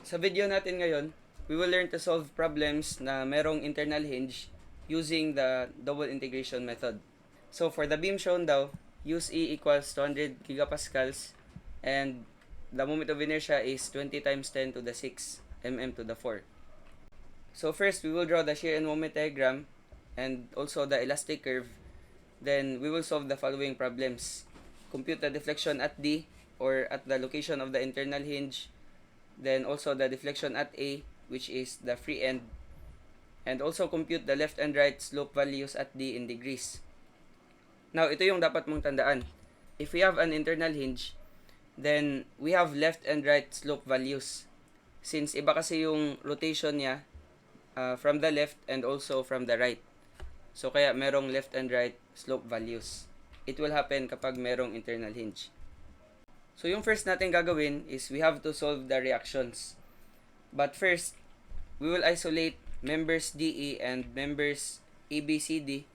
Sa video natin ngayon, we will learn to solve problems na merong internal hinge using the double integration method. So for the beam shown daw, use E equals 200 gigapascals and the moment of inertia is 20 times 10 to the 6 mm to the 4. So first, we will draw the shear and moment diagram and also the elastic curve. Then we will solve the following problems. Compute the deflection at D or at the location of the internal hinge. Then also the deflection at A, which is the free end. And also compute the left and right slope values at D in degrees. Now, ito yung dapat mong tandaan. If we have an internal hinge, then we have left and right slope values. Since iba kasi yung rotation niya from the left and also from the right. So, kaya merong left and right slope values. It will happen kapag merong internal hinge. So, yung first natin gagawin is we have to solve the reactions. But first, we will isolate members DE and members ABCD.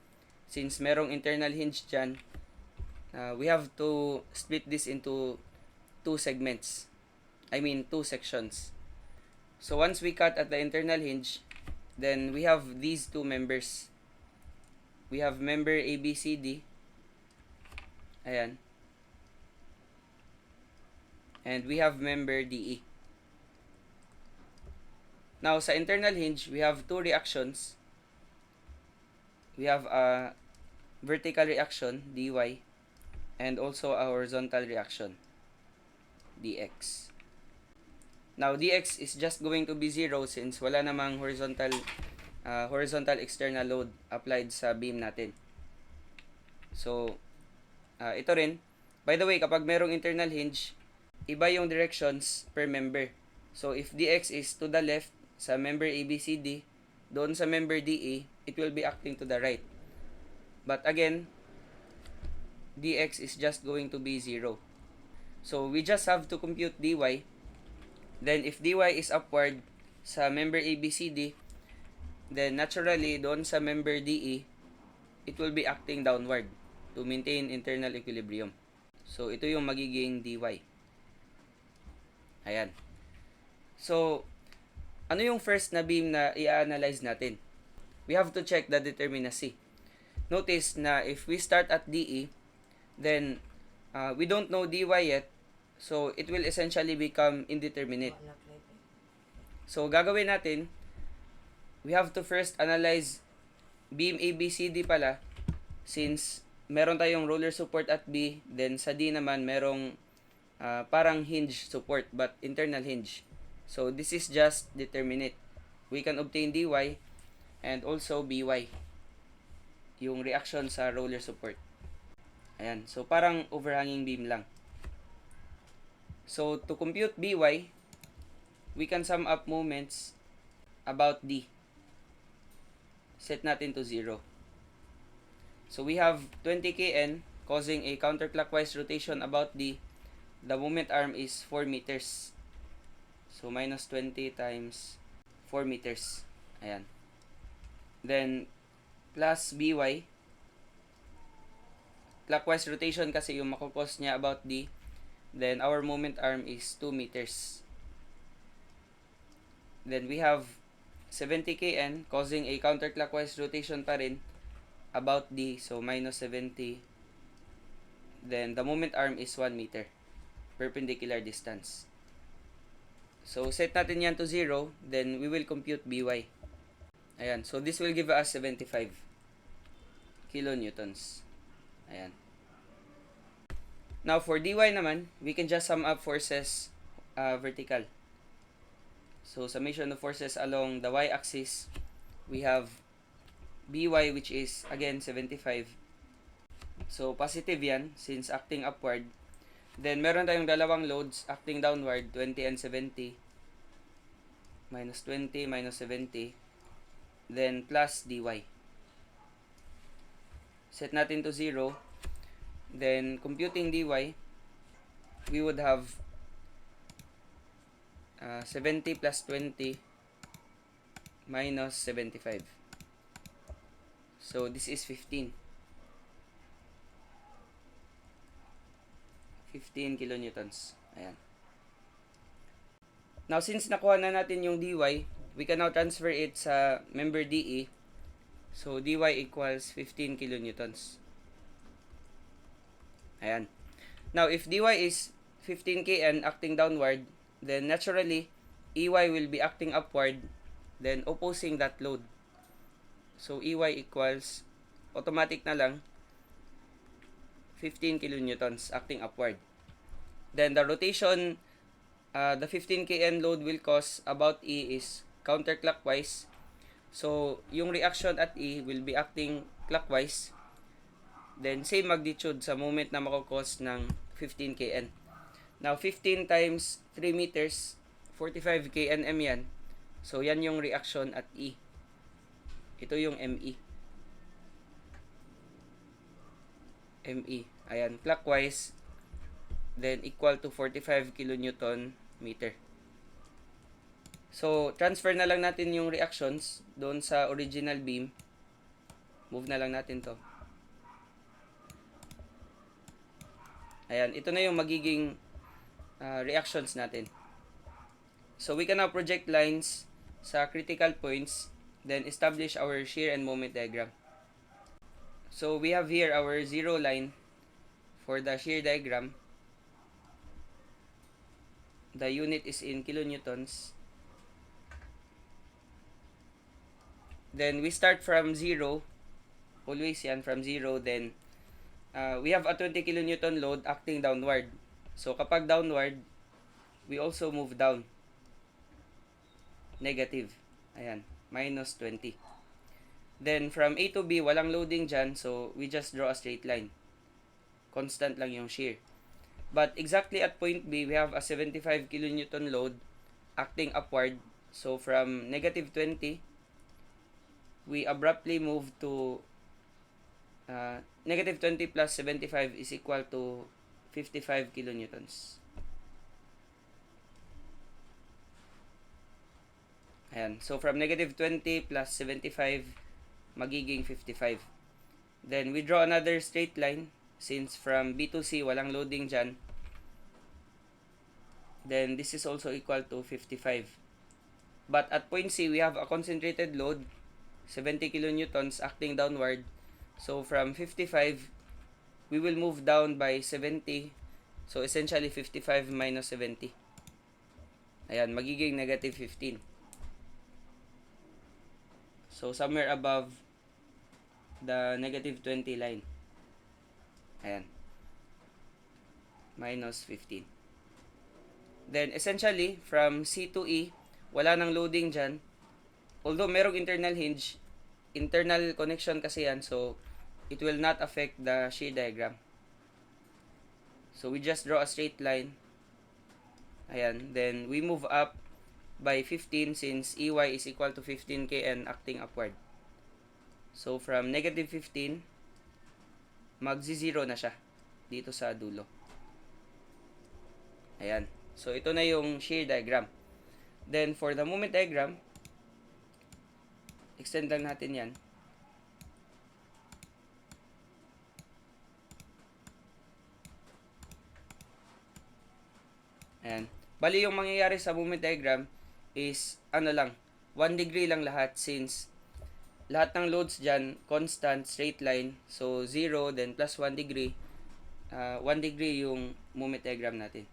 Since merong internal hinge dyan, we have to split this into two segments. I mean, two sections. So, once we cut at the internal hinge, then we have these two members. We have member ABCD. Ayan. And we have member DE. Now, sa internal hinge, we have two reactions. We have a vertical reaction, dy, and also a horizontal reaction, dx. Now, dx is just going to be 0 since wala namang horizontal external load applied sa beam natin. So, ito rin. By the way, kapag merong internal hinge, iba yung directions per member. So, if dx is to the left sa member ABCD, doon sa member DE, it will be acting to the right. But again, dx is just going to be 0. So, we just have to compute dy. Then, if dy is upward sa member ABCD, then naturally, doon sa member DE, it will be acting downward to maintain internal equilibrium. So, ito yung magiging dy. Ayan. So, ano yung first na beam na i-analyze natin? We have to check the determinacy. Notice na if we start at DE, then we don't know dy yet, so it will essentially become indeterminate. So, gagawin natin, we have to first analyze beam ABCD pala, since meron tayong roller support at B, then sa D naman merong parang hinge support but internal hinge. So, this is just determinate. We can obtain dy and also by, yung reaction sa roller support. Ayan. So, parang overhanging beam lang. So, to compute by, we can sum up moments about D. Set natin to 0. So, we have 20 kN causing a counterclockwise rotation about D. The moment arm is 4 meters. So, minus 20 times 4 meters. Ayan. Then, plus by. Clockwise rotation kasi yung makukos niya about D. Then, our moment arm is 2 meters. Then, we have 70 kN causing a counterclockwise rotation pa rin about D. So, minus 70. Then, the moment arm is 1 meter. Perpendicular distance. So, set natin yan to 0. Then, we will compute by. Ayan. So, this will give us 75 kilonewtons. Ayan. Now, for dy naman, we can just sum up forces vertical. So, summation of forces along the y-axis, we have by, which is, again, 75. So, positive yan, since acting upward. Then, meron tayong dalawang loads acting downward, 20 and 70. Minus 20, minus 70. Then, plus dy. Set natin to 0. Then, computing dy, we would have 70 plus 20 minus 75. So, this is 15. 15 kilonewtons. Ayan. Now, since nakuha na natin yung dy, we can now transfer it sa member DE. So, dy equals 15 kilonewtons. Ayan. Now, if dy is 15 kN acting downward, then naturally, EY will be acting upward, then opposing that load. So, EY equals, automatic na lang, 15 kilonewtons acting upward. Then, the rotation, the 15 kN load will cause about E is counterclockwise. So, yung reaction at E will be acting clockwise. Then, same magnitude sa moment na makakos ng 15 kN. Now, 15 times 3 meters, 45 kNm yan. So, yan yung reaction at E. Ito yung ME. ME. Ayan, clockwise. Then, equal to 45 kilonewton meter. So, transfer na lang natin yung reactions doon sa original beam. Move na lang natin to. Ayan, ito na yung magiging reactions natin. So, we can now project lines sa critical points, then establish our shear and moment diagram. So, we have here our zero line for the shear diagram. The unit is in kilonewtons. Then, we start from 0. Always yan, from 0. Then, we have a 20 kilonewton load acting downward. So, kapag downward, we also move down. Negative. Ayan, minus 20. Then, from A to B, walang loading dyan. So, we just draw a straight line. Constant lang yung shear. But, exactly at point B, we have a 75 kilonewton load acting upward. So, from negative 20, we abruptly move to negative 20 plus 75 is equal to 55 kilonewtons. Ayan. So, from negative 20 plus 75, magiging 55. Then, we draw another straight line. Since from B to C, walang loading dyan. Then, this is also equal to 55. But at point C, we have a concentrated load, 70 kilonewtons acting downward. So, from 55, we will move down by 70. So, essentially, 55 minus 70. Ayan, magiging negative 15. So, somewhere above the negative 20 line. Ayan. Minus 15. Then, essentially, from C to E, wala nang loading dyan. Although, merong internal hinge, internal connection kasi yan, so, it will not affect the shear diagram. So, we just draw a straight line. Ayan. Then, we move up by 15 since EY is equal to 15 kN acting upward. So, from negative 15, magzi-zero na siya dito sa dulo. Ayan. So, ito na yung shear diagram. Then, for the moment diagram, extend lang natin yan. Ayan. Bali, yung mangyayari sa moment diagram is, 1 degree lang lahat since lahat ng loads dyan, constant, straight line. So, 0, then plus 1 degree. 1 degree yung moment diagram natin.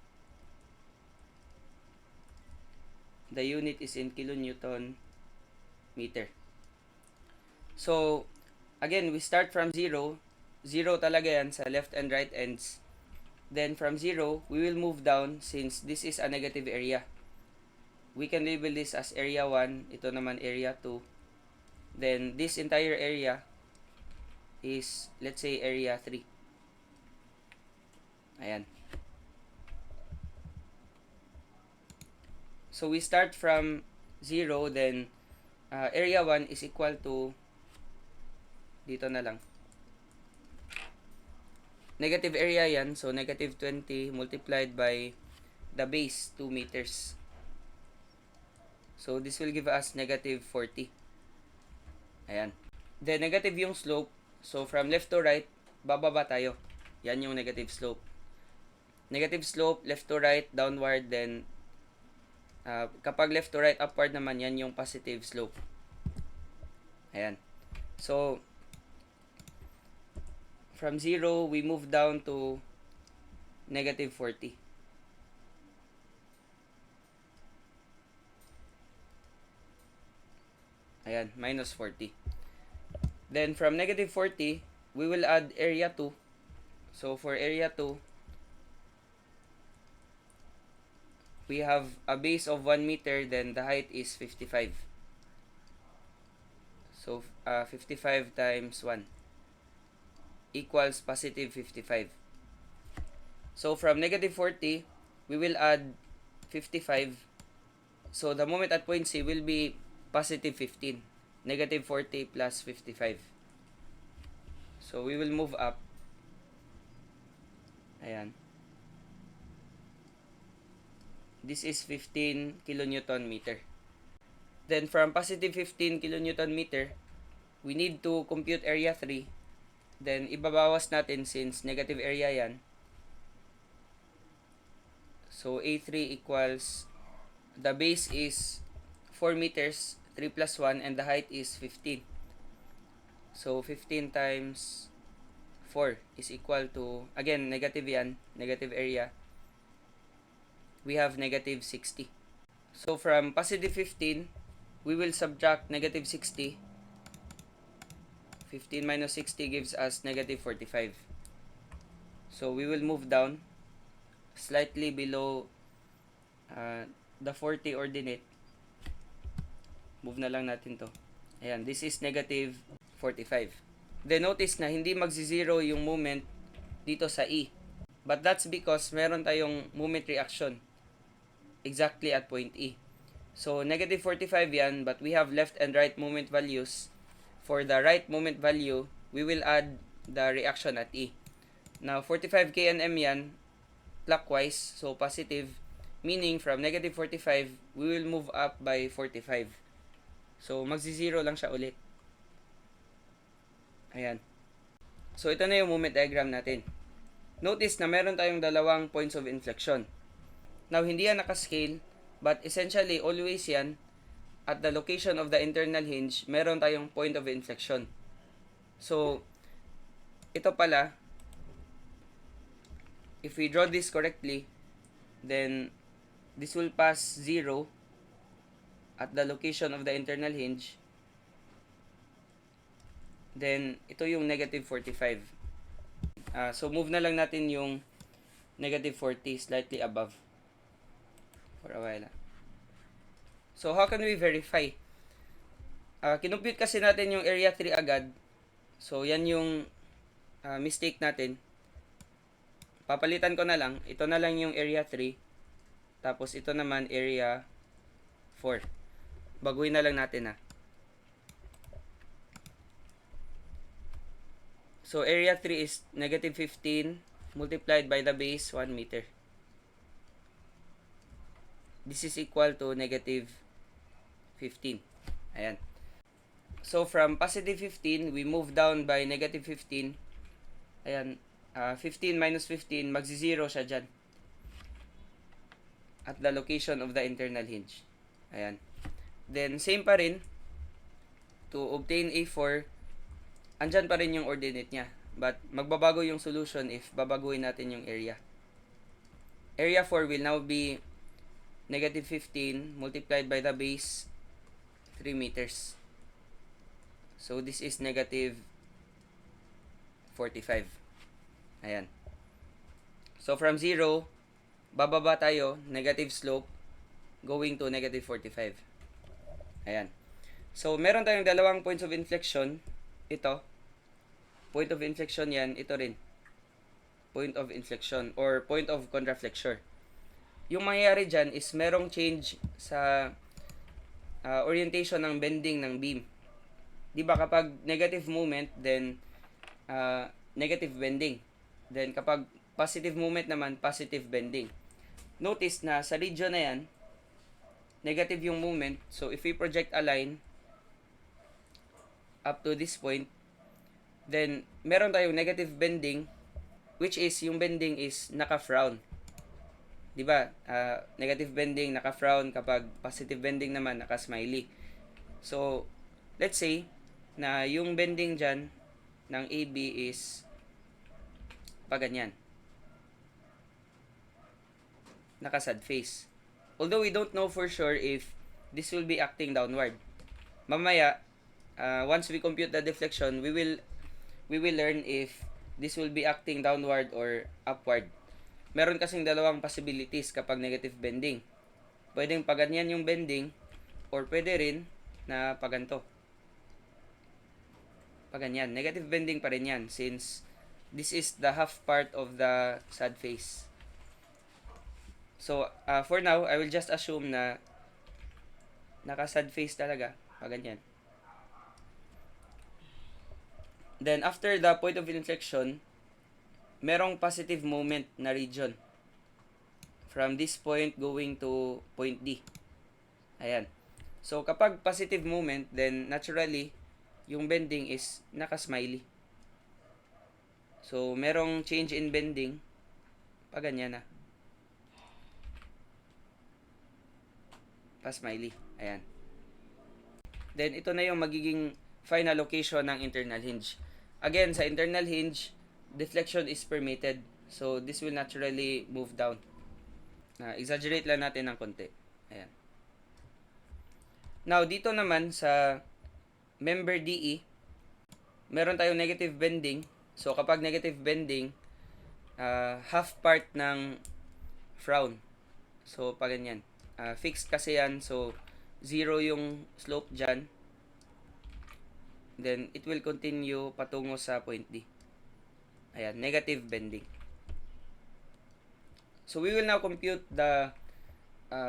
The unit is in kilonewton meter. So, again, we start from 0. 0 talaga yan sa left and right ends. Then, from 0, we will move down since this is a negative area. We can label this as area 1. Ito naman area 2. Then, this entire area is, let's say, area 3. Ayan. So, we start from 0, then, area 1 is equal to, dito na lang. Negative area yan, so negative 20 multiplied by the base, 2 meters. So, this will give us negative 40. Ayan. Then, negative yung slope. So, from left to right, bababa tayo. Yan yung negative slope. Negative slope, left to right, downward, then Kapag left to right upward naman, yan yung positive slope. Ayan. So, from 0, we move down to negative 40. Ayan, minus 40. Then, from negative 40, we will add area 2. So, for area 2, we have a base of 1 meter, then the height is 55. So, 55 times 1 equals positive 55. So, from negative 40, we will add 55. So, the moment at point C will be positive 15. Negative 40 plus 55. So, we will move up. Ayan. This is 15 kilonewton meter. Then, from positive 15 kilonewton meter, we need to compute area 3. Then, ibabawas natin since negative area yan. So, A3 equals, the base is 4 meters, 3 plus 1, and the height is 15. So, 15 times 4 is equal to, again, negative yan, negative area. We have negative 60. So, from positive 15, we will subtract negative 60. 15 minus 60 gives us negative 45. So, we will move down slightly below the 40 ordinate. Move na lang natin to. Ayan, this is negative 45. Then, notice na hindi magzi-zero yung moment dito sa E. But that's because meron tayong moment reaction exactly at point E. So, negative 45 yan, but we have left and right moment values. For the right moment value, we will add the reaction at E. Now, 45 kNm yan, clockwise, so positive, meaning from negative 45, we will move up by 45. So, magzi-zero lang siya ulit. Ayan. So, ito na yung moment diagram natin. Notice na meron tayong dalawang points of inflection. Now, hindi yan nakascale, but essentially, always yan, at the location of the internal hinge, meron tayong point of inflection. So, ito pala, if we draw this correctly, then this will pass 0 at the location of the internal hinge. Then, ito yung negative 45. So, move na lang natin yung negative 40 slightly above for a while. So, how can we verify? Kinumpute kasi natin yung area 3 agad. So, yan yung mistake natin. Papalitan ko na lang. Ito na lang yung area 3. Tapos, ito naman area 4. Baguhin na lang natin . So, area 3 is negative 15 multiplied by the base 1 meter. This is equal to negative 15. Ayan. So, from positive 15, we move down by negative 15. Ayan. 15 minus 15, magzi-zero siya dyan. At the location of the internal hinge. Ayan. Then, same pa rin. To obtain A4, andyan pa rin yung ordinate niya. But, magbabago yung solution if babaguhin natin yung area. Area 4 will now be negative 15 multiplied by the base 3 meters. So, this is negative 45. Ayan. So, from 0, bababa tayo, negative slope, going to negative 45. Ayan. So, meron tayong dalawang points of inflection. Ito. Point of inflection yan. Ito rin. Point of inflection or point of contraflexure. Yung mangyayari dyan is merong change sa orientation ng bending ng beam. Diba kapag negative moment, then negative bending. Then kapag positive moment naman, positive bending. Notice na sa region na yan, negative yung moment. So if we project a line up to this point, then meron tayong negative bending, which is yung bending is naka-frown. 'Di ba? Negative bending naka-frown, kapag positive bending naman naka-smiley. So, let's say na yung bending dyan ng AB is paganyan. Naka-sad face. Although we don't know for sure if this will be acting downward. Mamaya, once we compute the deflection, we will learn if this will be acting downward or upward. Meron kasing dalawang possibilities kapag negative bending. Pwedeng paganyan yung bending or pwede rin na paganto. Paganyan. Negative bending pa rin yan since this is the half part of the sad face. So, for now, I will just assume na naka-sad face talaga. Paganyan. Then, after the point of inflection, merong positive moment na region. From this point going to point D. Ayan. So, kapag positive moment, then naturally, yung bending is naka-smiley. So, merong change in bending. Paganyan na. Pa-smiley. Ayan. Then, ito na yung magiging final location ng internal hinge. Again, sa internal hinge, deflection is permitted. So, this will naturally move down. Exaggerate lang natin ng konti. Ayan. Now, dito naman sa member DE, meron tayong negative bending. So, kapag negative bending, half part ng frown. So, pa ganyan. Fixed kasi yan. So, 0 yung slope dyan. Then, it will continue patungo sa point D. Ayan, negative bending. So, we will now compute the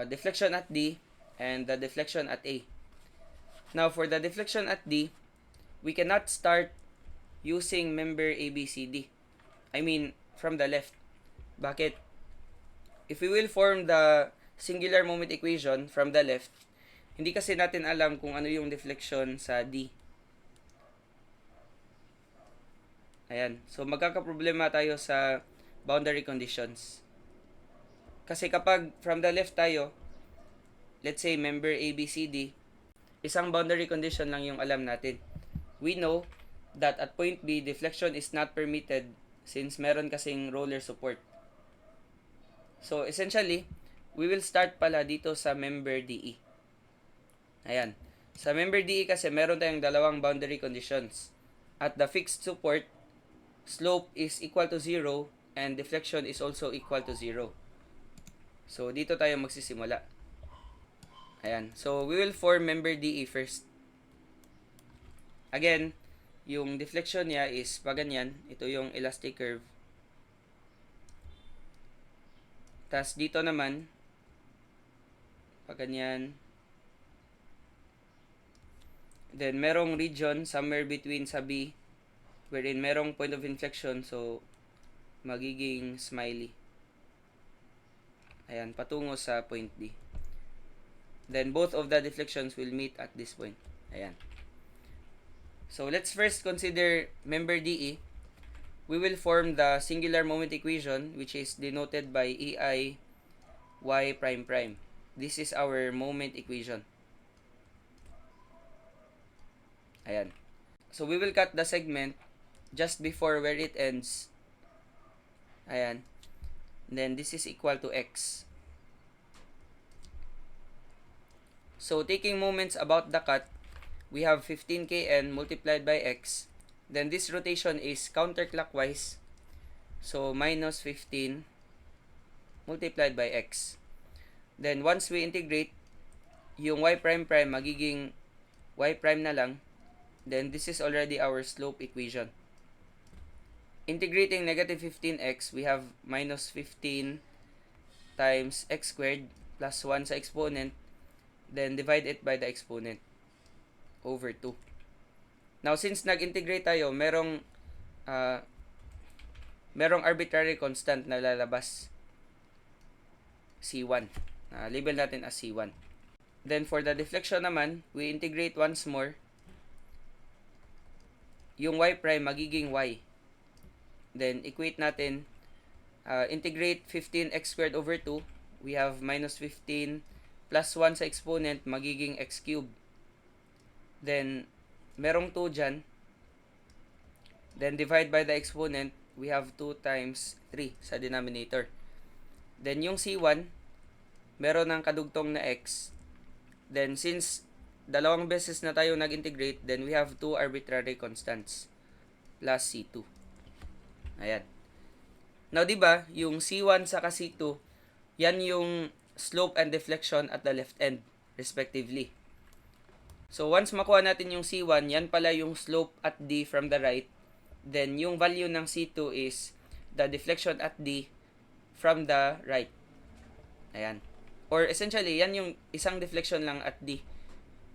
deflection at D and the deflection at A. Now, for the deflection at D, we cannot start using member ABCD. I mean, from the left. Bakit? If we will form the singular moment equation from the left, hindi kasi natin alam kung ano yung deflection sa D. Ayan. So, magkakaproblema tayo sa boundary conditions. Kasi kapag from the left tayo, let's say member ABCD, isang boundary condition lang yung alam natin. We know that at point B, deflection is not permitted since meron kasing roller support. So, essentially, we will start pala dito sa member DE. Ayan. Sa member DE kasi meron tayong dalawang boundary conditions. At the fixed support, slope is equal to 0 and deflection is also equal to 0. So, dito tayo magsisimula. Ayan. So, we will form member DE first. Again, yung deflection niya is paganyan. Ito yung elastic curve. Tas dito naman, paganyan. Then, merong region somewhere between sa B wherein merong point of inflection. So, magiging smiley. Ayan, patungo sa point D. Then, both of the deflections will meet at this point. Ayan. So, let's first consider member DE. We will form the singular moment equation which is denoted by EI y prime prime. This is our moment equation. Ayan. So, we will cut the segment just before where it ends. Ayan. Then, this is equal to x. So, taking moments about the cut, we have 15 kn multiplied by x. Then, this rotation is counterclockwise. So, minus 15 multiplied by x. Then, once we integrate, yung y prime prime magiging y prime na lang. Then, this is already our slope equation. Integrating negative 15x, we have minus 15 times x squared plus 1 sa exponent. Then, divide it by the exponent over 2. Now, since nag-integrate tayo, merong arbitrary constant na lalabas. C1. Label natin as C1. Then, for the deflection naman, we integrate once more. Yung y prime magiging y. Then, equate natin Integrate 15x squared over 2. We have minus 15 plus 1 sa exponent, magiging x cubed. Then, merong 2 dyan. Then, divide by the exponent, we have 2 times 3 sa denominator. Then, yung C1, meron ng kadugtong na x. Then, since dalawang beses na tayo nag-integrate, then we have 2 arbitrary constants plus C2. Ayan. Now, di ba, yung C1 sa C2, yan yung slope and deflection at the left end, respectively. So, once makuha natin yung C1, yan pala yung slope at D from the right. Then, yung value ng C2 is the deflection at D from the right. Ayan. Or essentially, yan yung isang deflection lang at D.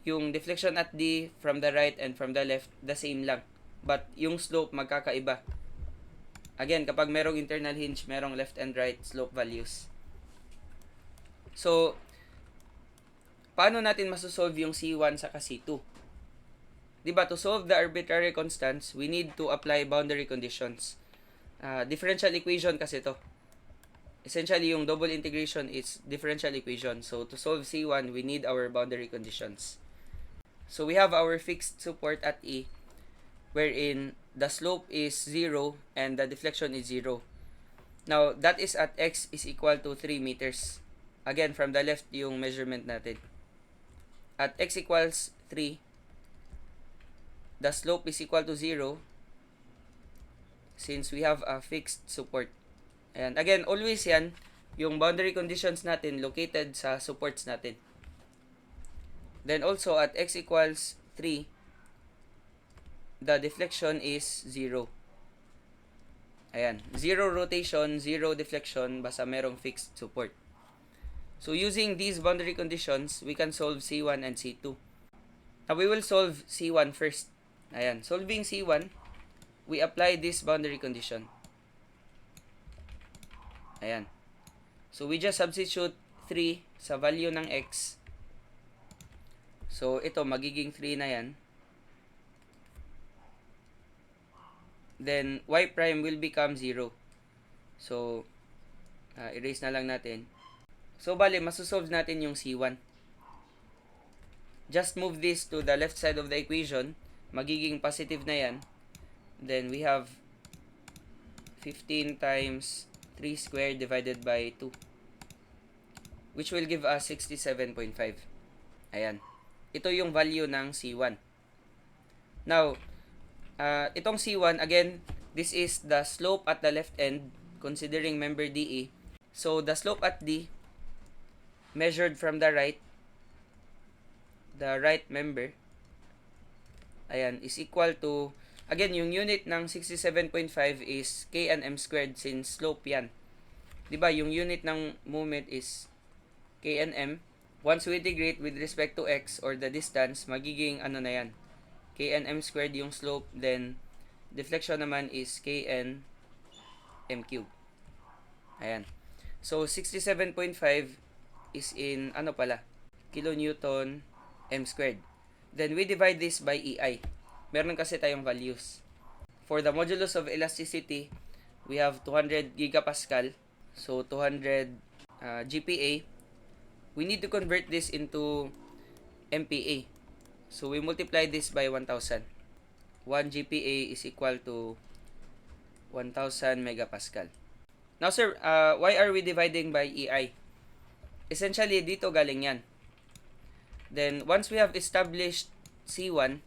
Yung deflection at D from the right and from the left, the same lang. But, yung slope magkakaiba. Again, kapag merong internal hinge, merong left and right slope values. So, paano natin masosolve yung C1 sa C2? Diba, to solve the arbitrary constants, we need to apply boundary conditions. Differential equation kasi to. Essentially, yung double integration is differential equation. So, to solve C1, we need our boundary conditions. So, we have our fixed support at E, wherein the slope is 0 and the deflection is 0. Now, that is at x is equal to 3 meters. Again, from the left yung measurement natin. At x equals 3, the slope is equal to 0 since we have a fixed support. And again, always yan, yung boundary conditions natin located sa supports natin. Then also, at x equals 3, the deflection is 0. Ayan. 0 rotation, 0 deflection, basta merong fixed support. So, using these boundary conditions, we can solve C1 and C2. Now, we will solve C1 first. Ayan. Solving C1, we apply this boundary condition. Ayan. So, we just substitute 3 sa value ng x. So, ito, magiging 3 na yan. Then, y prime will become 0. So, erase na lang natin. So, bali, masosolve natin yung C1. Just move this to the left side of the equation. Magiging positive na yan. Then, we have 15 times 3 squared divided by 2. Which will give us 67.5. Ayan. Ito yung value ng C1. Now, itong C1, again, this is the slope at the left end, considering member DE. So, the slope at D, measured from the right member, ayan, is equal to, again, yung unit ng 67.5 is kNm squared since slope yan. Diba, yung unit ng moment is kNm. Once we integrate with respect to x or the distance, magiging ano na yan, kNm squared yung slope, then deflection naman is kn m cube. Ayan. So, 67.5 is in, ano pala, kilonewton m squared. Then, we divide this by EI. Meron kasi tayong values. For the modulus of elasticity, we have 200 gigapascal. So, 200 GPa. We need to convert this into MPa. So, we multiply this by 1,000. 1 GPa is equal to 1,000 megapascal. Now, sir, why are we dividing by EI? Essentially, dito galing yan. Then, once we have established C1,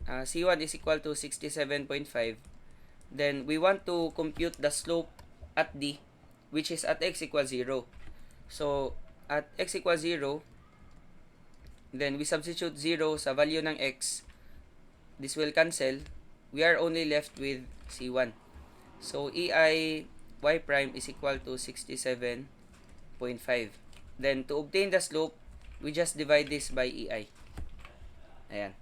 C1 is equal to 67.5, then we want to compute the slope at D, which is at x equals 0. So, at x equals 0, then we substitute 0 sa value ng x. This will cancel. We are only left with C1. So, EI y prime is equal to 67.5. Then, to obtain the slope, we just divide this by EI. Ayan.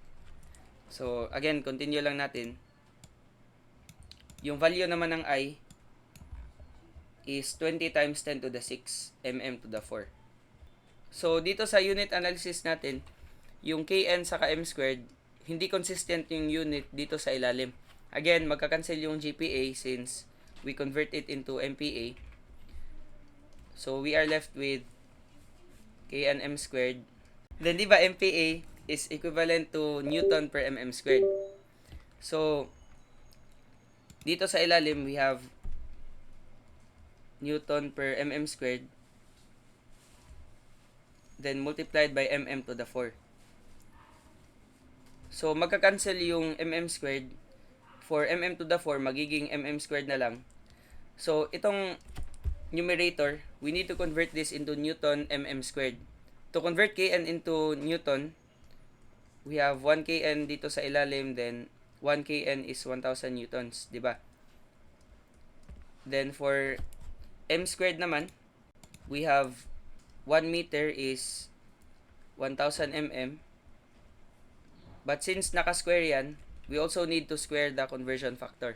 So, again, continue lang natin. Yung value naman ng I is 20 times 10 to the 6 mm to the 4. So, dito sa unit analysis natin, yung kn saka m squared, hindi consistent yung unit dito sa ilalim. Again, magkakancel yung GPA since we convert it into MPa. So we are left with Knm squared. Then di ba MPa is equivalent to Newton per mm squared. So dito sa ilalim we have Newton per mm squared, then multiplied by mm to the 4. So magka-cancel yung mm squared. For mm to the 4 magiging mm squared na lang. So itong numerator, we need to convert this into Newton mm squared. To convert Kn into Newton, we have 1 Kn dito sa ilalim, then 1 Kn is 1000 newtons, di ba? Then for m squared naman, we have 1 meter is 1000 mm. But since naka-square yan, we also need to square the conversion factor.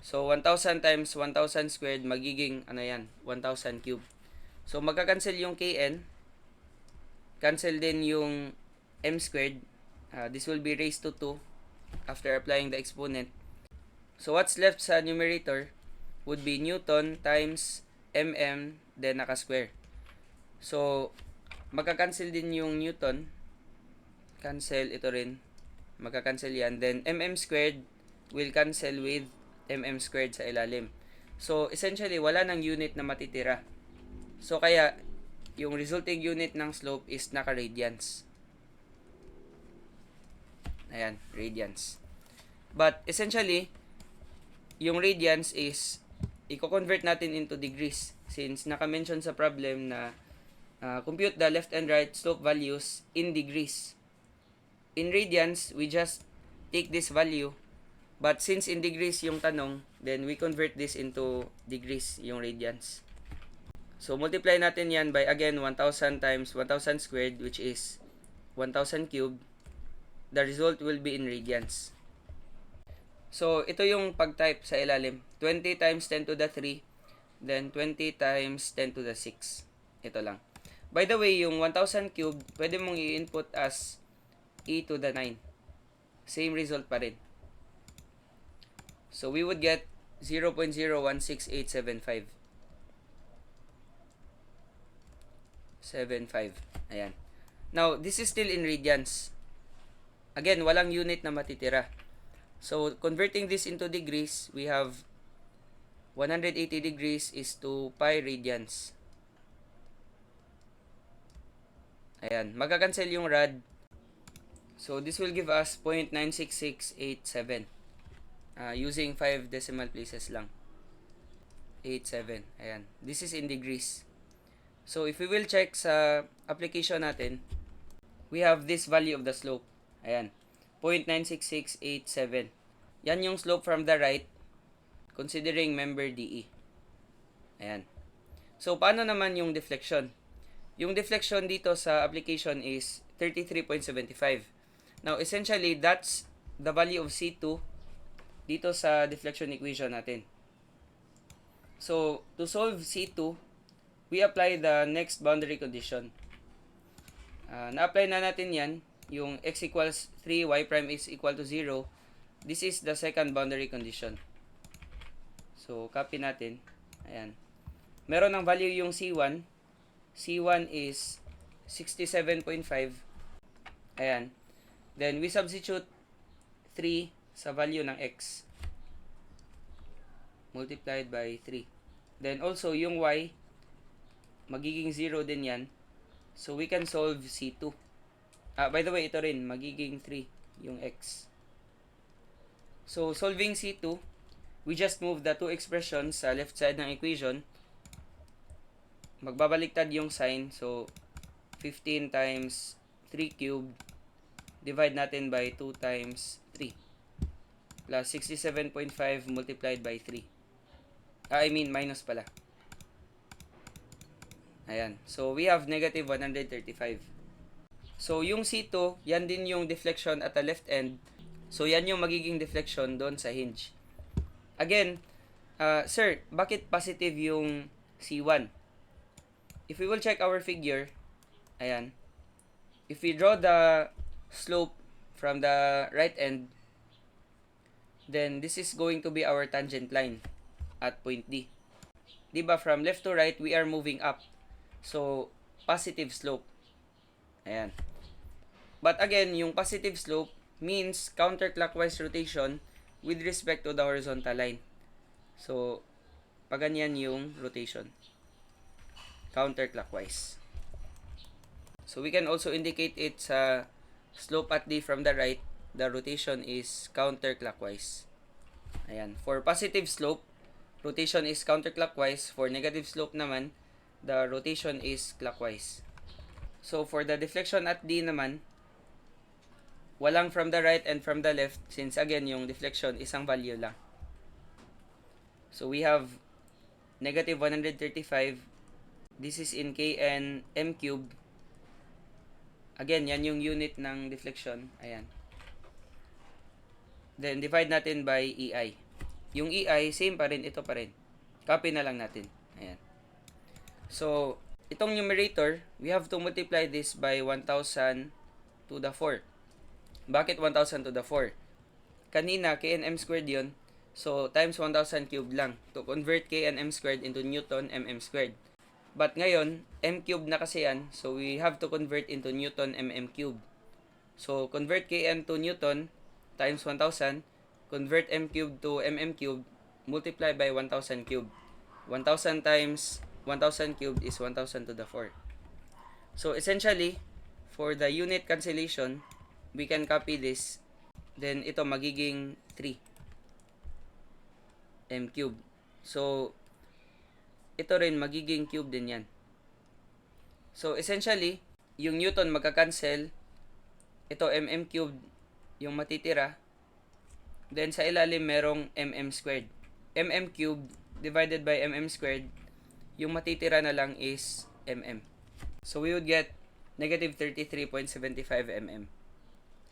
So 1000 times 1000 squared magiging ano yan, 1000 cube. So magka-cancel yung Kn, cancel din yung m squared. This will be raised to 2 after applying the exponent. So what's left sa numerator would be Newton times mm, then naka-square. So magka-cancel din yung Newton, cancel ito rin, magka-cancel yan, then mm squared will cancel with mm squared sa ilalim. So essentially wala nang unit na matitira. So kaya yung resulting unit ng slope is naka-radians. Ayan, radians. But essentially yung radians is i-convert natin into degrees since naka-mention sa problem na compute the left and right slope values in degrees. In radians, we just take this value. But since in degrees yung tanong, then we convert this into degrees, yung radians. So, multiply natin yan by, again, 1000 times 1000 squared, which is 1000 cubed. The result will be in radians. So, ito yung pag-type sa ilalim. 20 times 10 to the 3, then 20 times 10 to the 6. Ito lang. By the way, yung 1000 cubed, pwede mong i-input as e to the 9. Same result pa rin. So we would get 0.016875. 75. Ayan. Now, this is still in radians. Again, walang unit na matitira. So, converting this into degrees, we have 180 degrees is to pi radians. Ayan. Magka-cancel yung rad. So, this will give us 0.96687. Using 5 decimal places lang. 87. Ayan. This is in degrees. So, if we will check sa application natin, we have this value of the slope. Ayan. 0.96687. Yan yung slope from the right, considering member DE. Ayan. So, paano naman yung deflection? Yung deflection dito sa application is 33.75. Now, essentially, that's the value of C2 dito sa deflection equation natin. So, to solve C2, we apply the next boundary condition. Na-apply na natin yan, yung x equals 3, y prime is equal to 0. This is the second boundary condition. So, copy natin. Ayan. Meron ng value yung C1. C1 is 67.5. Ayan. Then, we substitute 3 sa value ng x. Multiplied by 3. Then, also, yung y, magiging 0 din yan. So, we can solve C2. By the way, ito rin, magiging 3 yung x. So, solving C2, we just move the two expressions sa left side ng equation. Magbabaliktad yung sign. So, 15 times 3 cubed. Divide natin by 2 times 3. Plus 67.5 multiplied by 3. Minus pala. Ayan. So, we have negative 135. So, yung C2, yan din yung deflection at the left end. So, yan yung magiging deflection doon sa hinge. Again, sir, bakit positive yung C1? If we will check our figure, ayan. If we draw the slope from the right end, then this is going to be our tangent line. at point D. Diba from left to right, we are moving up. So, positive slope. Ayan. But again, yung positive slope means counterclockwise rotation with respect to the horizontal line. So, pag ganyan yung rotation. Counterclockwise. So, we can also indicate it sa slope at D from the right. The rotation is counterclockwise. Ayan. For positive slope, rotation is counterclockwise. For negative slope naman, the rotation is clockwise. So, for the deflection at D naman, walang from the right and from the left since again, yung deflection, isang value lang. So, we have negative 135. This is in kn m cubed. Again, yan yung unit ng deflection. Ayan. Then, divide natin by EI. Yung EI, same pa rin, ito pa rin. Copy na lang natin. Ayan. So, itong numerator, we have to multiply this by 1,000 to the 4. Bakit 1,000 to the 4? Kanina, knm squared yun. So, times 1,000 cubed lang. To convert knm squared into Newton mm squared. But ngayon, m cubed na kasi yan. So, we have to convert into Newton mm cubed. So, convert kn to Newton times 1,000. Convert m cubed to mm cubed. Multiply by 1,000 cubed. 1,000 times 1,000 cubed is 1,000 to the 4. So, essentially, for the unit cancellation, we can copy this. Then, ito magiging 3 m cubed. So, ito rin magiging cube din yan. So, essentially, yung Newton magka-cancel. Ito, mm cubed yung matitira. Then, sa ilalim, merong mm squared. Mm cubed divided by mm squared, yung matitira na lang is mm. So, we would get negative 33.75 mm.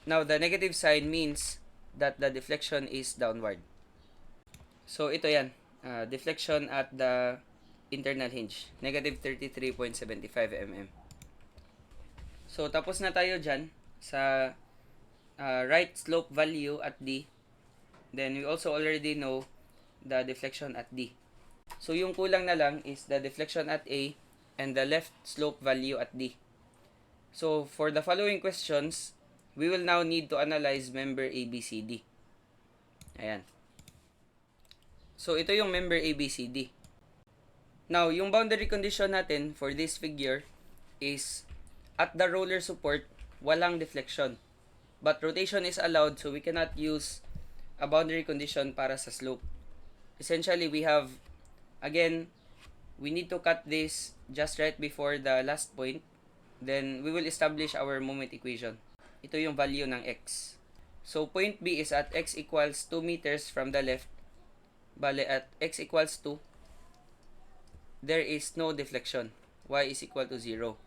Now, the negative sign means that the deflection is downward. So, ito yan. Deflection at the internal hinge. Negative 33.75 mm. So, tapos na tayo dyan sa right slope value at D. Then, we also already know the deflection at D. So, yung kulang na lang is the deflection at A and the left slope value at D. So, for the following questions, we will now need to analyze member ABCD. Ayan. So, ito yung member ABCD. Now, yung boundary condition natin for this figure is at the roller support, walang deflection. But rotation is allowed, so we cannot use a boundary condition para sa slope. Essentially, we have, again, we need to cut this just right before the last point. Then, we will establish our moment equation. Ito yung value ng x. So, point B is at x equals 2 meters from the left. Bale, at x equals 2, there is no deflection. Y is equal to 0.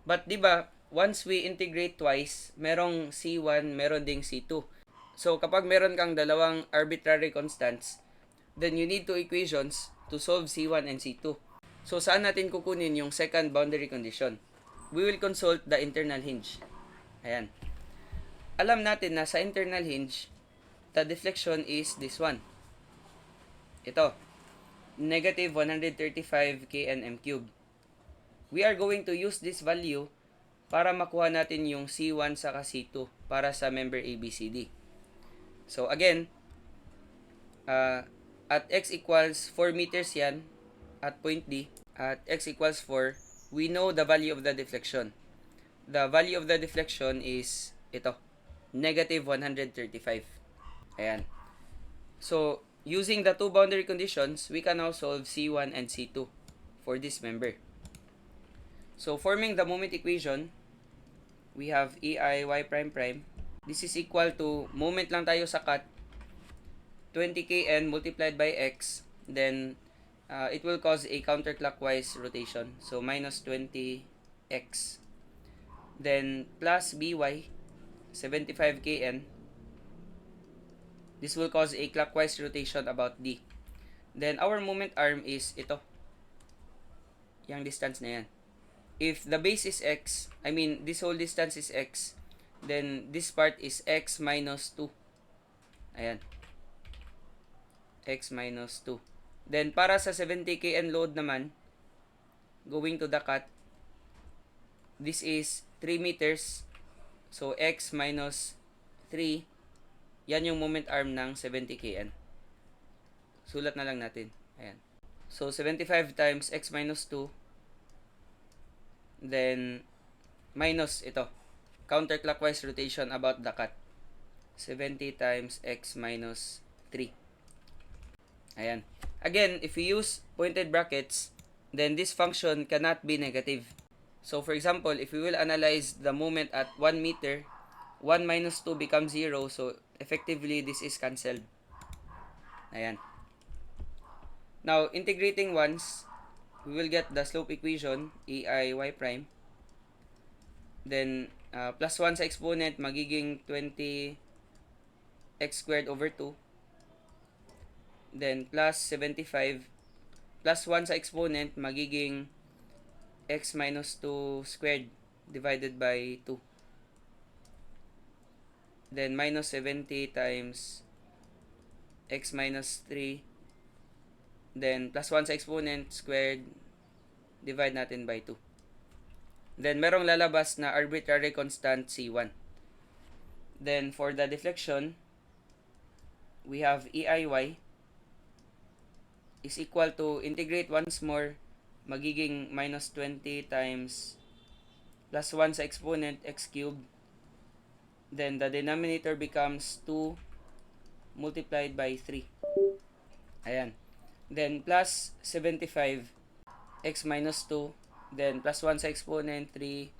But, di ba, once we integrate twice, merong C1, meron ding C2. So, kapag meron kang dalawang arbitrary constants, then you need two equations to solve C1 and C2. So, saan natin kukunin yung second boundary condition? We will consult the internal hinge. Ayan. Alam natin na sa internal hinge, the deflection is this one. Ito. Negative 135 knm cubed. We are going to use this value para makuha natin yung C1 saka C2 para sa member ABCD. So, again, at x equals 4 meters yan, at point D, at x equals 4, we know the value of the deflection. The value of the deflection is ito, negative 135. Ayan. So, using the two boundary conditions, we can now solve C1 and C2 for this member. So, forming the moment equation, we have EI y prime prime. This is equal to, moment lang tayo sa cut, 20 kn multiplied by x, then it will cause a counterclockwise rotation. So, minus 20x. Then, plus by, 75 kn. This will cause a clockwise rotation about D. Then, our moment arm is ito. Yang distance na yan. If the base is x, I mean, this whole distance is x, then this part is x minus 2. Ayan. X minus 2. Then, para sa 70 kN load naman, going to the cut, this is 3 meters. So, x minus 3, yan yung moment arm ng 70 kN. Sulat na lang natin. Ayan. So, 75 times x minus 2, then, minus ito. Counterclockwise rotation about the cut. 70 times x minus 3. Ayan. Again, if we use pointed brackets, then this function cannot be negative. So, for example, if we will analyze the moment at 1 meter, 1 minus 2 becomes 0. So, effectively, this is cancelled. Ayan. Now, integrating once, we will get the slope equation, ei y prime. Then, plus 1 sa exponent, magiging 20 x squared over 2. Then, plus 75. Plus 1 sa exponent, magiging x minus 2 squared divided by 2. Then, minus 70 times x minus 3. Then, plus 1 sa exponent, squared, divide natin by 2. Then, merong lalabas na arbitrary constant C1. Then, for the deflection, we have EIY is equal to, integrate once more, magiging minus 20 times plus 1 sa exponent, x cubed. Then, the denominator becomes 2 multiplied by 3. Ayan. Then, plus 75, x minus 2. Then, plus 1 sa exponent, 3.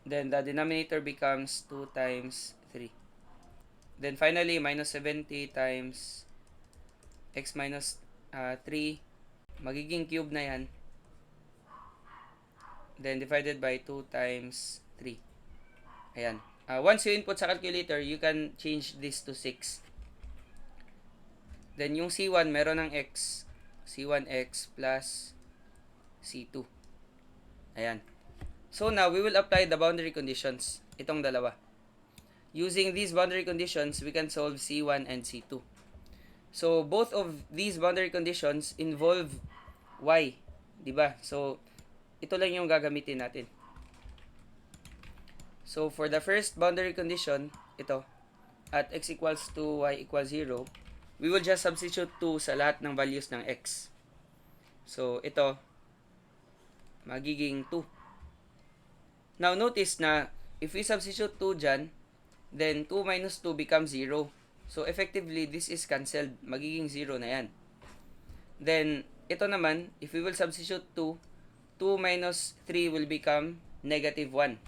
Then, the denominator becomes 2 times 3. Then, finally, minus 70 times x minus 3. Magiging cube na yan. Then, divided by 2 times 3. Ayan. Once you input sa calculator, you can change this to 6. Then, yung C1, meron ng x. C1x plus C2. Ayan. So, now, we will apply the boundary conditions. Itong dalawa. Using these boundary conditions, we can solve C1 and C2. So, both of these boundary conditions involve y. Diba? So, ito lang yung gagamitin natin. So, for the first boundary condition, ito, at x equals 2, y equals 0, we will just substitute 2 sa lahat ng values ng x. So, ito, magiging 2. Now, notice na, if we substitute 2 dyan, then 2 minus 2 becomes 0. So, effectively, this is cancelled. Magiging 0 na yan. Then, ito naman, if we will substitute 2, 2 minus 3 will become negative 1.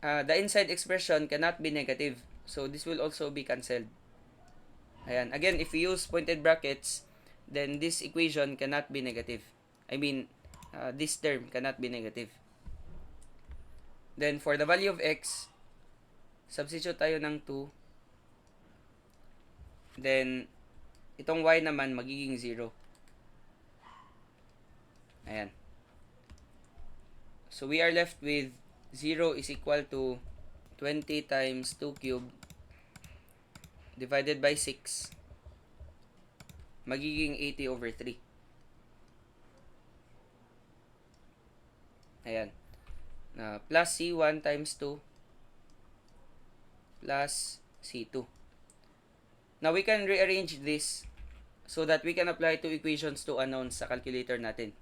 The inside expression cannot be negative. So, this will also be cancelled. Ayan. Again, if we use pointed brackets, then this equation cannot be negative. I mean, this term cannot be negative. Then, for the value of x, substitute tayo ng 2. Then, itong y naman magiging 0. Ayan. So, we are left with 0 is equal to 20 times 2 cubed divided by 6. Magiging 80 over 3. Ayan. Plus C1 times 2 plus C2. Now, we can rearrange this so that we can apply two equations to unknowns sa calculator natin.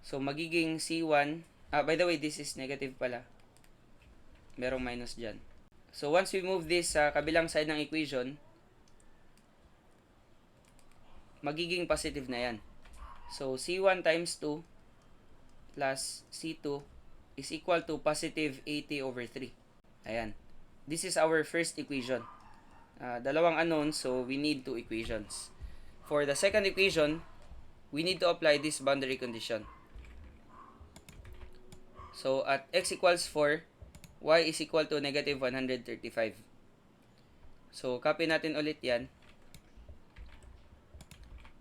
So, magiging C1, by the way, this is negative pala. Merong minus dyan. So, once we move this sa kabilang side ng equation, magiging positive na yan. So, C1 times 2 plus C2 is equal to positive 80 over 3. Ayan. This is our first equation. Dalawang unknowns, so we need two equations. For the second equation, we need to apply this boundary condition. So, at x equals 4, y is equal to negative 135. So, copy natin ulit yan.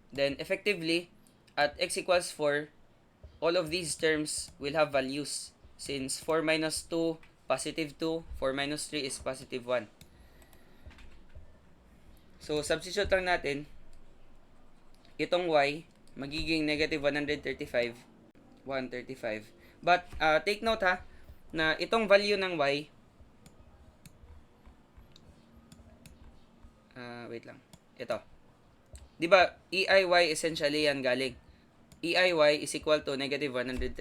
Then, effectively, at x equals 4, all of these terms will have values. Since 4 minus 2, positive 2, 4 minus 3 is positive 1. So, substitute lang natin. itong y, magiging negative 135. But, take note ha, na itong value ng y, wait lang, ito. Diba, EIY essentially yan galing. EIY is equal to negative 135.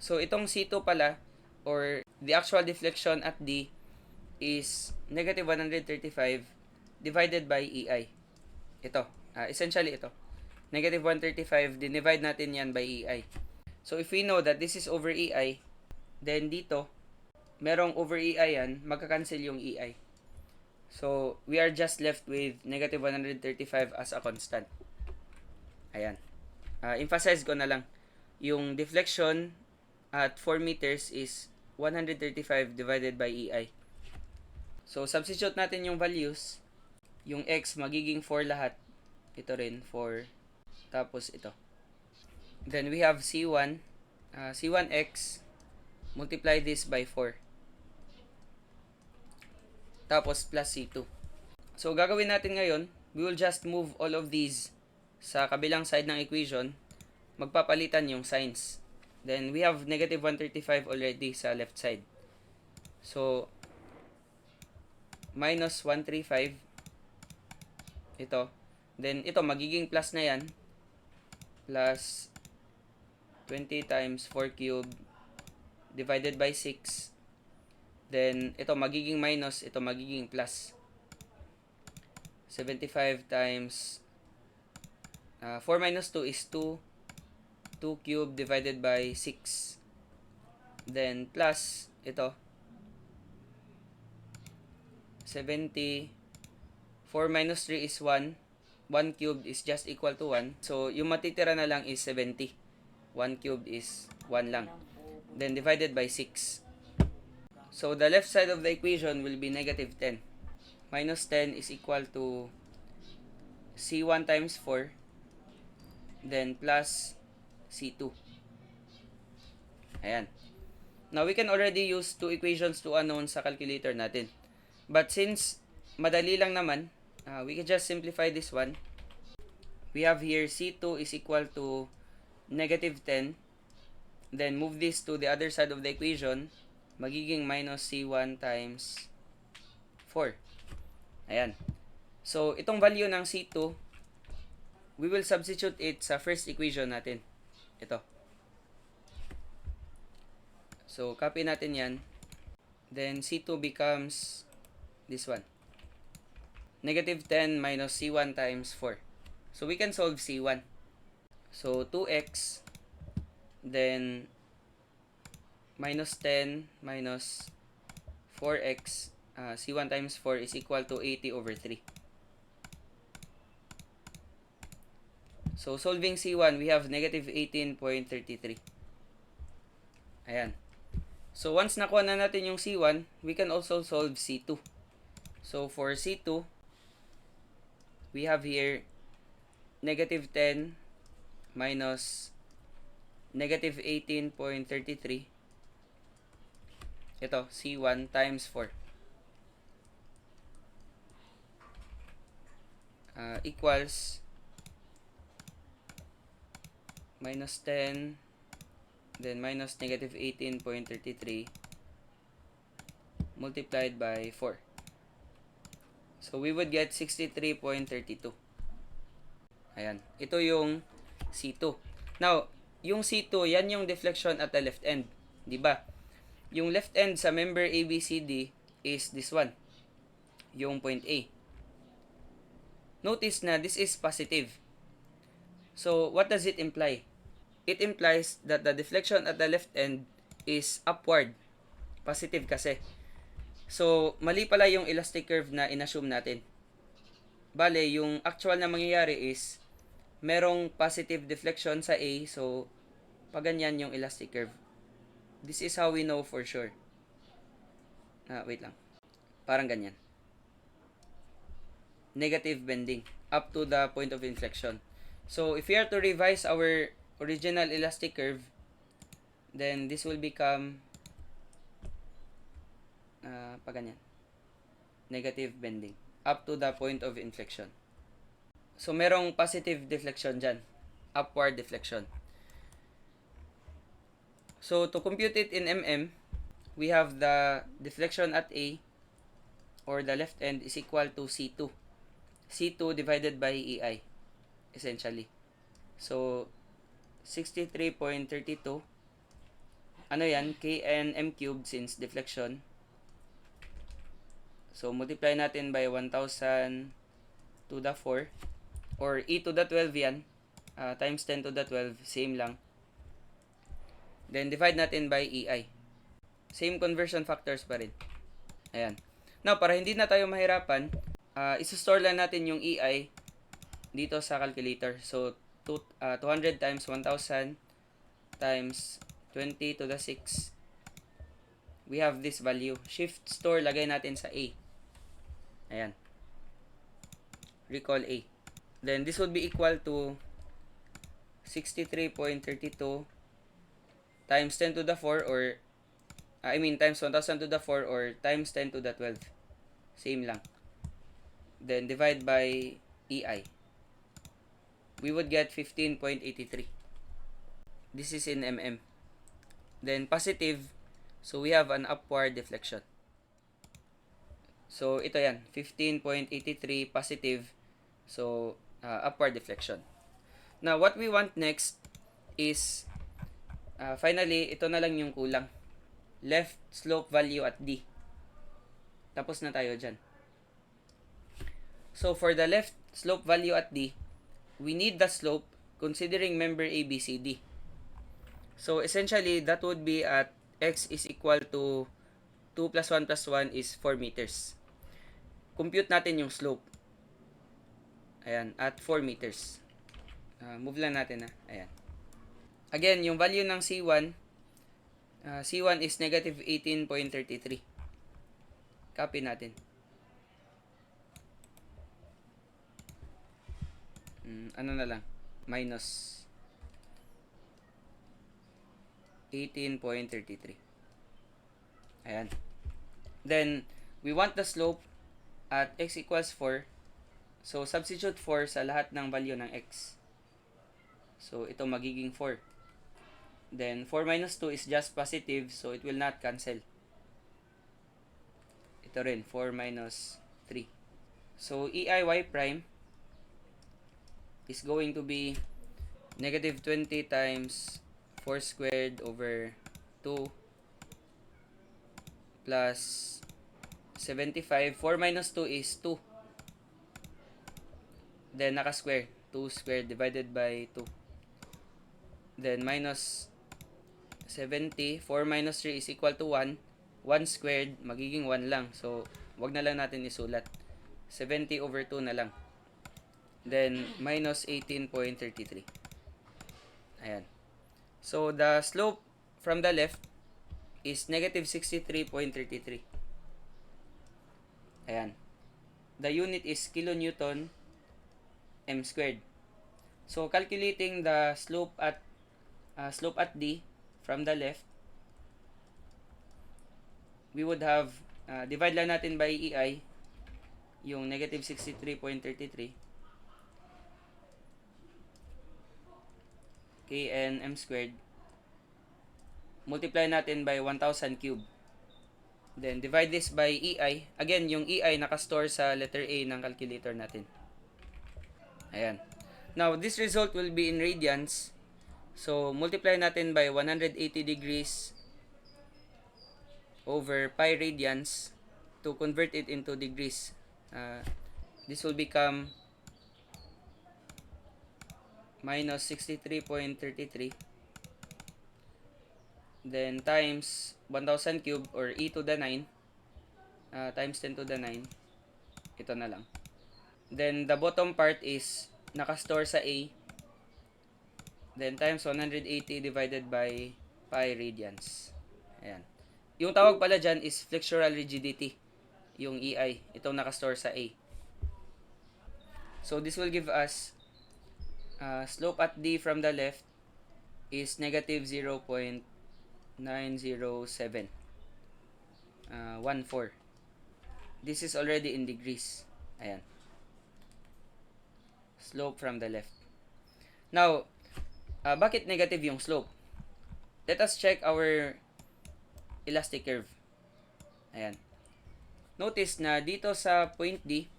So, itong C2 pala, or the actual deflection at D, is negative 135 divided by EI. Ito. Essentially ito. Negative 135, dinivide natin yan by EI. So, if we know that this is over EI, then dito, merong over EI yan, magkakancel yung EI. So, we are just left with negative 135 as a constant. Ayan. Emphasize ko na lang. Yung deflection at 4 meters is 135 divided by EI. So, substitute natin yung values. Yung x magiging 4 lahat. Ito rin, 4. Tapos ito. Then, we have C1. C1x. Multiply this by 4. Tapos, plus C2. So, gagawin natin ngayon, we will just move all of these sa kabilang side ng equation. Magpapalitan yung signs. Then, we have negative 135 already sa left side. So, minus 135. Ito. Then, ito, magiging plus na yan. Plus 20 times 4 cubed divided by 6. Then, ito magiging minus, ito magiging plus. 75 times 4 minus 2 is 2. 2 cubed divided by 6. Then, plus, ito. 70. 4 minus 3 is 1. 1 cubed is just equal to 1. So, yung matitira na lang is 70. 1 cubed is 1 lang. Then, divided by 6. So, the left side of the equation will be negative 10. Minus 10 is equal to C1 times 4. Then, plus C2. Ayan. Now, we can already use two equations to unknown sa calculator natin. But since madali lang naman, we can just simplify this one. We have here C2 is equal to negative 10. Then, move this to the other side of the equation. Magiging minus C1 times 4. Ayan. So, itong value ng C2, we will substitute it sa first equation natin. Ito. So, copy natin yan. Then, C2 becomes this one. Negative 10 minus C1 times 4. So, we can solve C1. So, 2x. Then, minus 10 minus 4x. C1 times 4 is equal to 80 over 3. So, solving C1, we have negative 18.33. Ayan. So, once nakuha na natin yung C1, we can also solve C2. So, for C2, we have here negative 10 minus negative 18.33. Ito, C1 times 4. Equals minus 10, then minus negative 18.33 multiplied by 4. So, we would get 63.32. Ayan. Ito yung C2. Now, yung C2, yan yung deflection at the left end. Diba? Yung left end sa member ABCD is this one. Yung point A. Notice na this is positive. So, what does it imply? It implies that the deflection at the left end is upward. Positive kasi. So, mali pala yung elastic curve na inassume natin. Bale, yung actual na mangyayari is merong positive deflection sa A. So, paganyan yung elastic curve. This is how we know for sure. Wait lang. Parang ganyan. Negative bending up to the point of inflection. So, if we are to revise our original elastic curve, then this will become paganyan. Negative bending up to the point of inflection. So, merong positive deflection dyan. Upward deflection. So, to compute it in mm, we have the deflection at A, or the left end, is equal to C2. C2 divided by EI, essentially. So, 63.32. Ano yan? Kn m cubed since deflection. So, multiply natin by 1,000 to the 4. Or e to the 12 yan. Times 10 to the 12. Same lang. Then, divide natin by EI. Same conversion factors pa rin. Ayan. Now, para hindi na tayo mahirapan, isustore lang natin yung EI dito sa calculator. So, 200 times 1,000 times 20 to the 6. We have this value. Shift store, lagay natin sa A. Ayan. Recall A. Then, this would be equal to 63.32 times 10 to the 4 or times 1,000 to the 4 or times 10 to the 12. Same lang. Then, divide by EI. We would get 15.83. This is in mm. Then, positive. So, we have an upward deflection. So, ito yan. 15.83 positive. So, upward deflection. Now, what we want next is, finally, ito na lang yung kulang. Left slope value at D. Tapos na tayo dyan. So, for the left slope value at D, we need the slope considering member ABCD. So, essentially, that would be at x is equal to 2 plus 1 plus 1 is 4 meters. Compute natin yung slope. Ayan, at 4 meters. Move lang natin Ayan. Again, yung value ng C1, C1 is negative 18.33. Copy natin. Ano na lang? Minus 18.33. Ayan. Then, we want the slope at x equals 4. So, substitute 4 sa lahat ng value ng x. So, ito magiging 4. Then, 4 minus 2 is just positive, so it will not cancel. Ito rin, 4 minus 3. So, EIY prime is going to be negative 20 times 4 squared over 2 plus 75. 4 minus 2 is 2. Then, naka-square. 2 squared divided by 2. Then, minus 70. 4 minus 3 is equal to 1. 1 squared, magiging 1 lang. So, wag na lang natin isulat. 70 over 2 na lang. Then, minus 18.33. Ayan. So, the slope from the left is negative 63.33. Ayan. The unit is kilonewton m squared. So, calculating the slope at D from the left, we would have, divide lang natin by EI, yung negative 63.33. Kn m squared. Multiply natin by 1,000 cube. Then, divide this by EI. Again, yung EI nakastore sa letter A ng calculator natin. Ayan. Now, this result will be in radians. So, multiply natin by 180 degrees over pi radians to convert it into degrees. This will become minus 63.33. Then, times 1,000 cube or e to the 9 times 10 to the 9. Ito na lang. Then, the bottom part is nakastore sa A. Then, times 180 divided by pi radians. Ayan. Yung tawag pala dyan is flexural rigidity. Yung EI. Itong nakastore sa A. So, this will give us slope at D from the left is negative 0.907. 14. This is already in degrees. Ayan. slope from the left. Now, bakit negative yung slope? Let us check our elastic curve. Ayan. Notice na dito sa point D,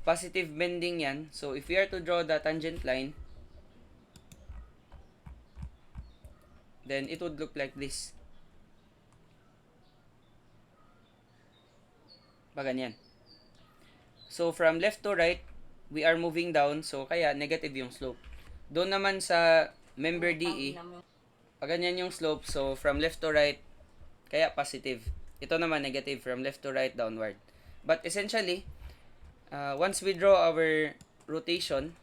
positive bending yan. So, if we are to draw the tangent line, then it would look like this. Ganyan. So, from left to right, we are moving down. So, kaya negative yung slope. Doon naman sa member DE, ganyan yung slope. So, from left to right, kaya positive. Ito naman negative from left to right downward. But essentially, once we draw our rotation,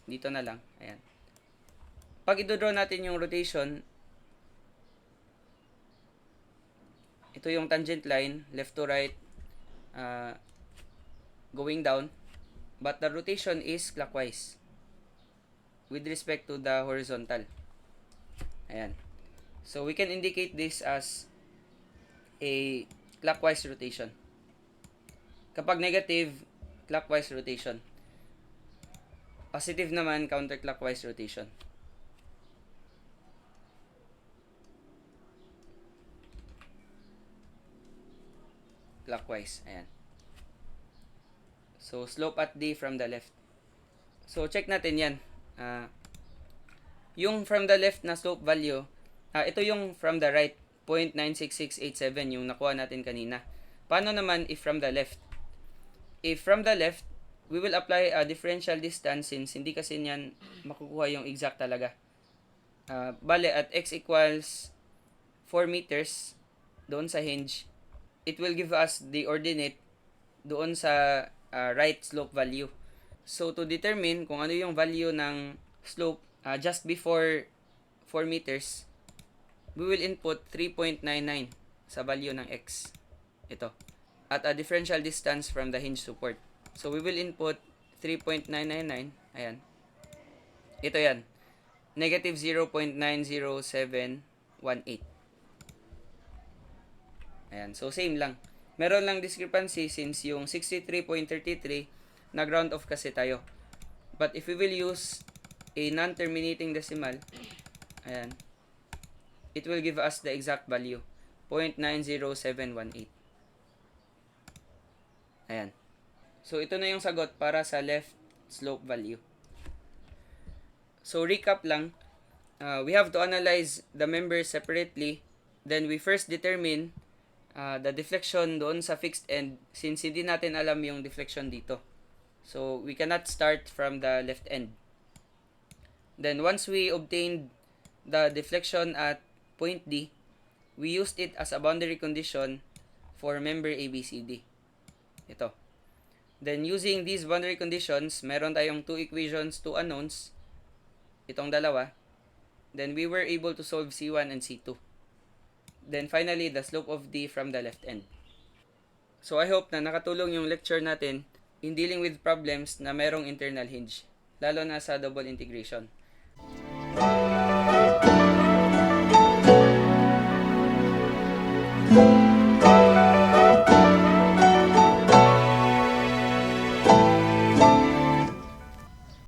dito na lang. Ayan. Pag i-draw natin yung rotation, ito yung tangent line, left to right, going down. But the rotation is clockwise with respect to the horizontal. Ayan. So, we can indicate this as a clockwise rotation. Kapag negative, clockwise rotation. Positive naman, counterclockwise rotation. Clockwise. Ayan. So, slope at D from the left. So, check natin yan. Yung from the left na slope value, ito yung from the right, 0.96687 yung nakuha natin kanina. Paano naman if from the left? If from the left, we will apply a differential distance since hindi kasi niyan makukuha yung exact talaga. Bale, at x equals 4 meters doon sa hinge, it will give us the ordinate doon sa right slope value. So, to determine kung ano yung value ng slope just before 4 meters, we will input 3.99 sa value ng x. Ito. At a differential distance from the hinge support. So, we will input 3.999. Ayan. Ito yan. Negative 0.90718. Ayan. So, same lang. Meron lang discrepancy since yung 63.33 na ground off kasi tayo. But if we will use a non-terminating decimal, ayan, it will give us the exact value. 0.90718. Ayan. So, ito na yung sagot para sa left slope value. So, recap lang. We have to analyze the members separately. Then, we first determine the deflection doon sa fixed end since hindi natin alam yung deflection dito. So, we cannot start from the left end. Then, once we obtained the deflection at point D, we used it as a boundary condition for member ABCD. Ito. Then, using these boundary conditions, meron tayong two equations, two unknowns. Itong dalawa. Then, we were able to solve C1 and C2. Then, finally, the slope of D from the left end. So, I hope na nakatulong yung lecture natin in dealing with problems na merong internal hinge, lalo na sa double integration.